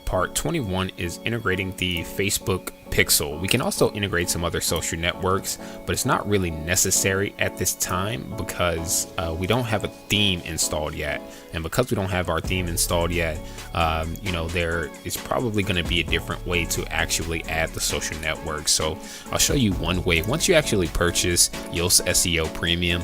part 21 is integrating the Facebook pixel. We can also integrate some other social networks, but it's not really necessary at this time because we don't have a theme installed yet. And because we don't have our theme installed yet, there is probably going to be a different way to actually add the social network. So I'll show you one way. Once you actually purchase Yoast SEO Premium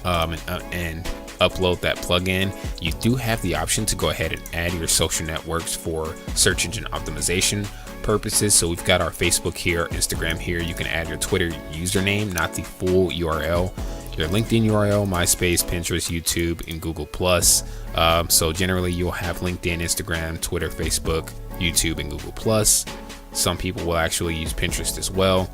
and upload that plugin, you do have the option to go ahead and add your social networks for search engine optimization purposes. So we've got our Facebook here, Instagram here. You can add your Twitter username, not the full URL, your LinkedIn URL, MySpace, Pinterest, YouTube, and Google+. So generally you'll have LinkedIn, Instagram, Twitter, Facebook, YouTube, and Google+. Some people will actually use Pinterest as well.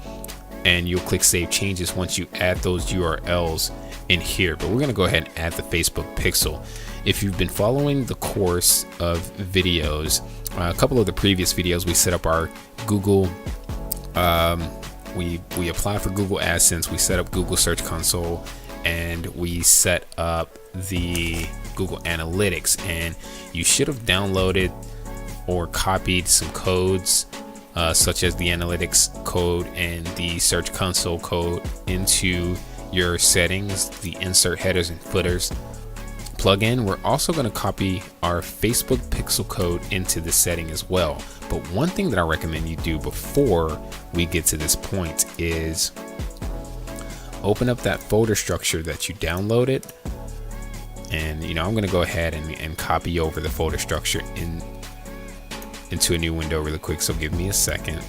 And you'll click Save Changes once you add those URLs in here. But we're going to go ahead and add the Facebook pixel. If you've been following the course of videos, a couple of the previous videos, we set up our Google, we applied for Google AdSense, we set up Google Search Console, and we set up the Google Analytics. And you should have downloaded or copied some codes such as the analytics code and the Search Console code into your settings, the insert headers and footers plugin. We're also going to copy our Facebook pixel code into the setting as well. But one thing that I recommend you do before we get to this point is open up that folder structure that you downloaded. And I'm going to go ahead and copy over the folder structure into a new window really quick. So give me a second.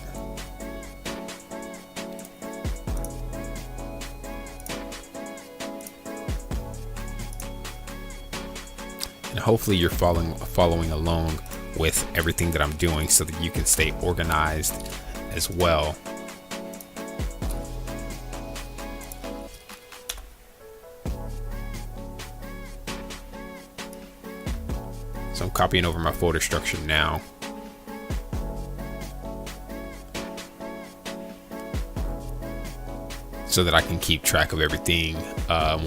And hopefully you're following along with everything that I'm doing so that you can stay organized as well. So I'm copying over my folder structure now. So that I can keep track of everything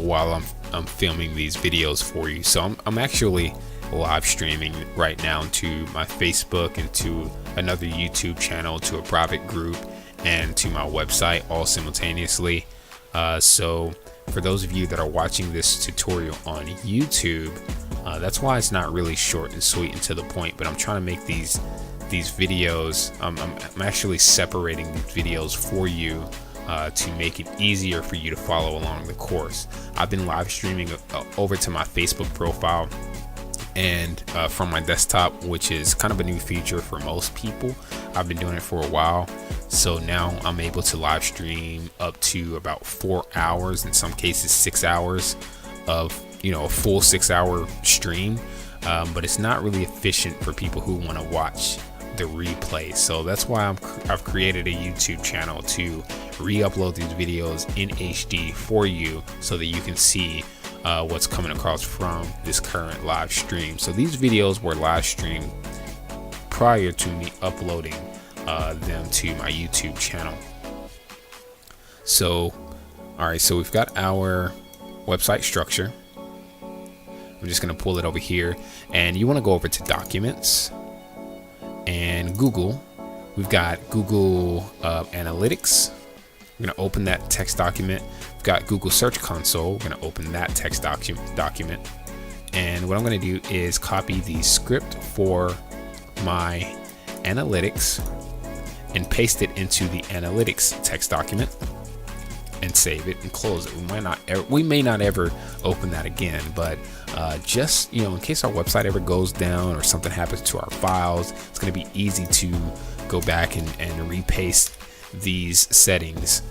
while I'm filming these videos for you. So I'm actually live streaming right now to my Facebook and to another YouTube channel, to a private group, and to my website all simultaneously. So for those of you that are watching this tutorial on YouTube, that's why it's not really short and sweet and to the point, but I'm trying to make these videos. I'm actually separating these videos for you to make it easier for you to follow along the course. I've been live streaming over to my Facebook profile and from my desktop, which is kind of a new feature for most people. I've been doing it for a while, so now I'm able to live stream up to about 4 hours, in some cases 6 hours of a full 6-hour stream, but it's not really efficient for people who want to watch the replay. So that's why I've created a YouTube channel to re-upload these videos in HD for you so that you can see what's coming across from this current live stream. So these videos were live streamed prior to me uploading them to my YouTube channel. So alright, so we've got our website structure. I'm just going to pull it over here, and you want to go over to Documents and Google. We've got Google Analytics. We're going to open that text document. We've got Google Search Console. We're going to open that text document. And what I'm going to do is copy the script for my analytics and paste it into the analytics text document and save it and close it. We may not ever open that again, but just in case our website ever goes down or something happens to our files, it's going to be easy to go back and repaste these settings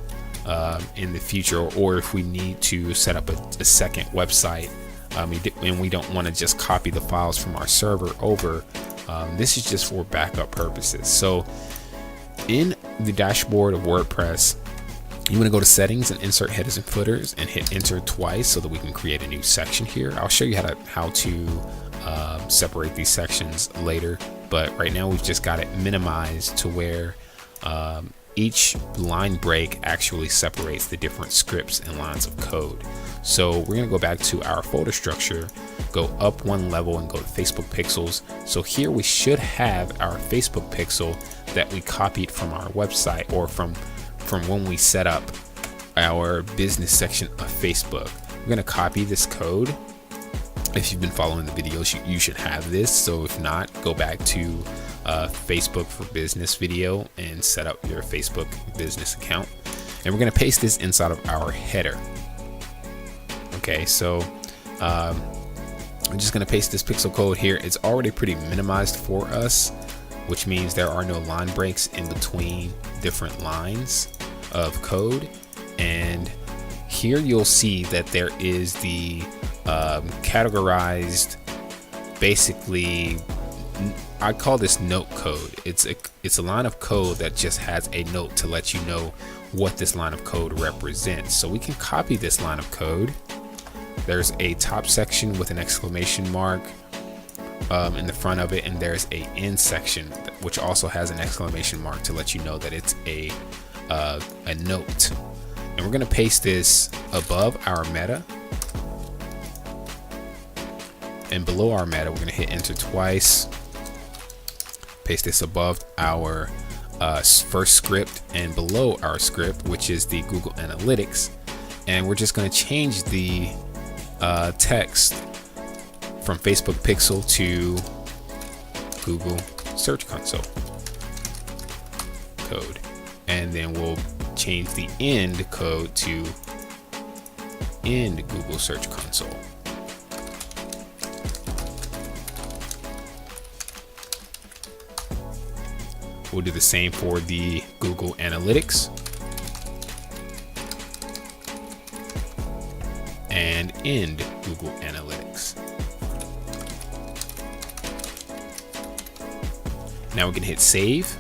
in the future, or if we need to set up a second website and we don't want to just copy the files from our server over. This is just for backup purposes. So in the dashboard of WordPress, you want to go to Settings and Insert Headers and Footers and hit Enter twice so that we can create a new section here. I'll show you how to separate these sections later, but right now we've just got it minimized to where each line break actually separates the different scripts and lines of code. So we're going to go back to our folder structure, go up one level and go to Facebook pixels. So here we should have our Facebook pixel that we copied from our website, or from when we set up our business section of Facebook. We're going to copy this code. If you've been following the videos, you should have this. So if not, go back to Facebook for Business video and set up your Facebook business account. And we're going to paste this inside of our header. Okay, so I'm just going to paste this pixel code here. It's already pretty minimized for us, which means there are no line breaks in between different lines of code. And here you'll see that there is the categorized, basically, I call this note code. It's a line of code that just has a note to let you know what this line of code represents. So we can copy this line of code. There's a top section with an exclamation mark in the front of it, and there's a end section which also has an exclamation mark to let you know that it's a note. And we're going to paste this above our meta, and below our meta we're going to hit enter twice. Paste this above our first script and below our script, which is the Google Analytics. And we're just going to change the text from Facebook Pixel to Google Search Console code. And then we'll change the end code to end Google Search Console. We'll do the same for the Google Analytics and end Google Analytics. Now we can hit save.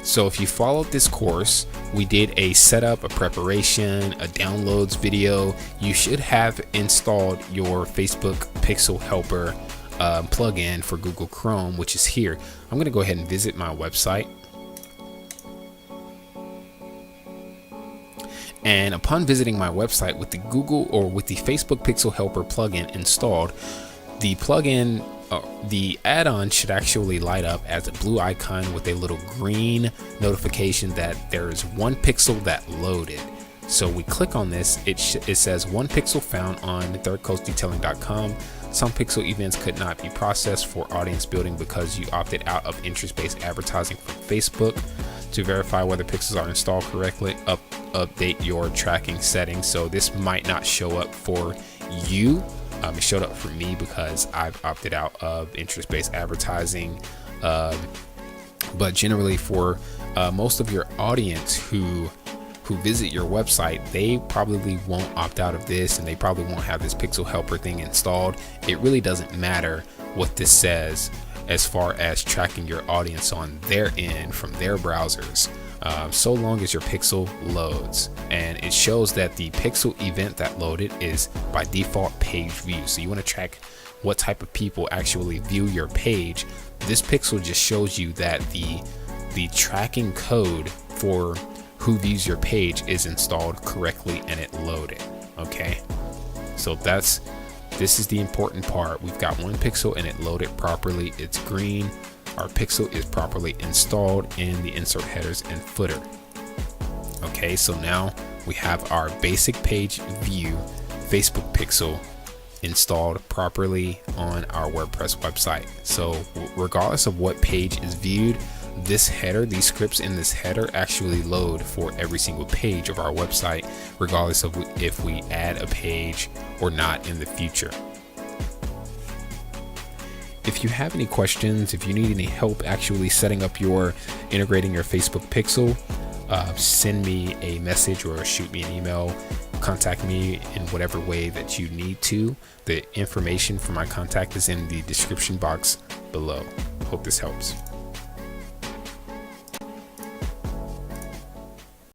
So if you followed this course, we did a setup, a preparation, a downloads video. You should have installed your Facebook Pixel Helper plugin for Google Chrome, which is here. I'm going to go ahead and visit my website. And upon visiting my website with the Google or with the Facebook Pixel Helper plugin installed, the plugin, the add-on should actually light up as a blue icon with a little green notification that there is one pixel that loaded. So we click on this, it says one pixel found on thirdcoastdetailing.com. Some pixel events could not be processed for audience building because you opted out of interest-based advertising from Facebook. To verify whether pixels are installed correctly, update your tracking settings. So this might not show up for you. It showed up for me because I've opted out of interest-based advertising. But generally for most of your audience who visit your website, they probably won't opt out of this, and they probably won't have this Pixel Helper thing installed. It really doesn't matter what this says as far as tracking your audience on their end from their browsers, so long as your pixel loads. And it shows that the pixel event that loaded is by default page view. So you want to track what type of people actually view your page. This pixel just shows you that the tracking code for who views your page is installed correctly and it loaded. Okay, so this is the important part. We've got one pixel and it loaded properly. It's green. Our pixel is properly installed in the insert headers and footer. Okay, so now we have our basic page view Facebook pixel installed properly on our WordPress website. So regardless of what page is viewed, this header, these scripts in this header actually load for every single page of our website, regardless of if we add a page or not in the future. If you have any questions, if you need any help actually setting up integrating your Facebook pixel, send me a message or shoot me an email. Contact me in whatever way that you need to. The information for my contact is in the description box below. Hope this helps.